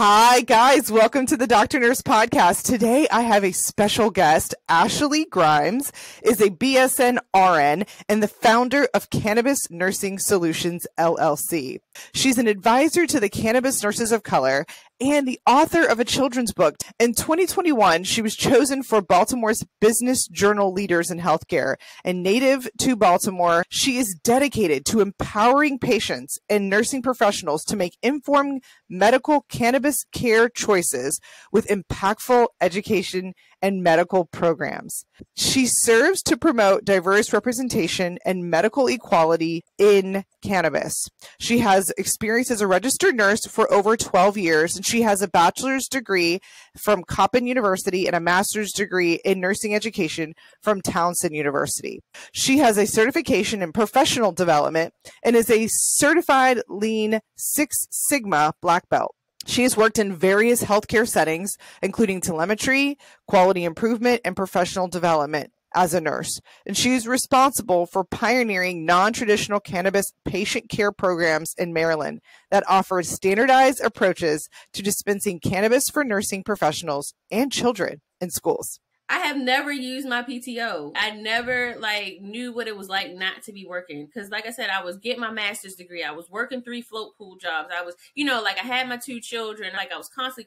Hi, guys. Welcome to the Dr. Nurse Podcast. Today, I have a special guest. Ashley Grimes is a BSN RN and the founder of Cannabis Nursing Solutions, LLC. She's an advisor to the Cannabis Nurses of Color and the author of a children's book. In 2021, she was chosen for Baltimore's Business Journal Leaders in Healthcare. And native to Baltimore, she is dedicated to empowering patients and nursing professionals to make informed medical cannabis care choices with impactful education and medical programs. She serves to promote diverse representation and medical equality in cannabis. She has experience as a registered nurse for over 12 years, and she has a bachelor's degree from Towson University and a master's degree in nursing education from Towson University. She has a certification in professional development and is a certified Lean Six Sigma black belt. She has worked in various healthcare settings, including telemetry, quality improvement, and professional development as a nurse. And she is responsible for pioneering non-traditional cannabis patient care programs in Maryland that offer standardized approaches to dispensing cannabis for nursing professionals and children in schools. I have never used my PTO. I never knew what it was like not to be working. Cause like I said, I was getting my master's degree. I was working 3 float pool jobs. I was, I had my 2 children. I was constantly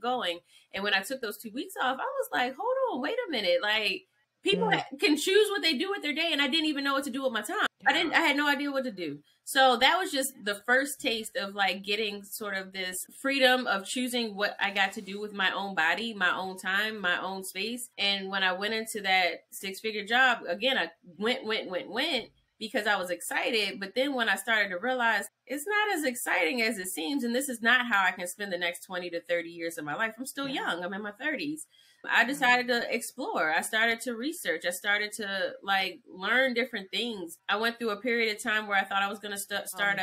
going. And when I took those 2 weeks off, I was like, hold on, wait a minute. People can choose what they do with their day. And I didn't even know what to do with my time. I had no idea what to do. So that was just the first taste of getting sort of this freedom of choosing what I got to do with my own body, my own time, my own space. And when I went into that 6-figure job, again, I went because I was excited. But then when I started to realize it's not as exciting as it seems, and this is not how I can spend the next 20 to 30 years of my life. I'm still young. I'm in my 30s. I decided to explore. I started to research. I started to learn different things. I went through a period of time where I thought I was going to start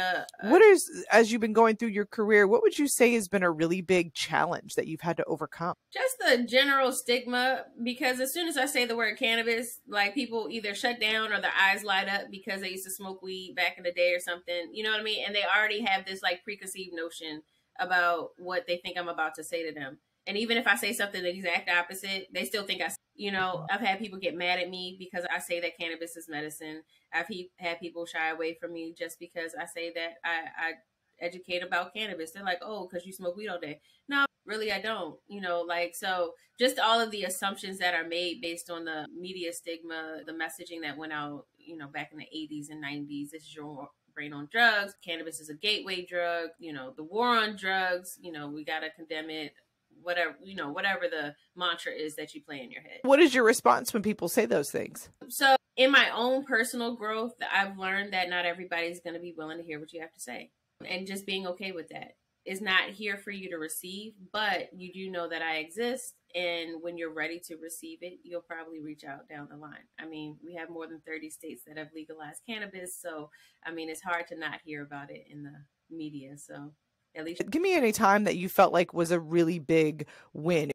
as you've been going through your career, what would you say has been a really big challenge that you've had to overcome? Just the general stigma, because as soon as I say the word cannabis, people either shut down or their eyes light up because they used to smoke weed back in the day or something. You know what I mean? And they already have this preconceived notion about what they think I'm about to say to them. And even if I say something the exact opposite, they still think I've had people get mad at me because I say that cannabis is medicine. I've had people shy away from me just because I say that I educate about cannabis. They're like, oh, because you smoke weed all day. No, really, I don't. So just all of the assumptions that are made based on the media stigma, the messaging that went out, back in the 80s and 90s. This is your brain on drugs. Cannabis is a gateway drug. The war on drugs, we got to condemn it. Whatever the mantra is that you play in your head. What is your response when people say those things? So in my own personal growth, I've learned that not everybody's going to be willing to hear what you have to say. And just being okay with that. Is not here for you to receive, but you do know that I exist. And when you're ready to receive it, you'll probably reach out down the line. I mean, we have more than 30 states that have legalized cannabis. So, it's hard to not hear about it in the media. So at least give me any time that you felt like was a really big win.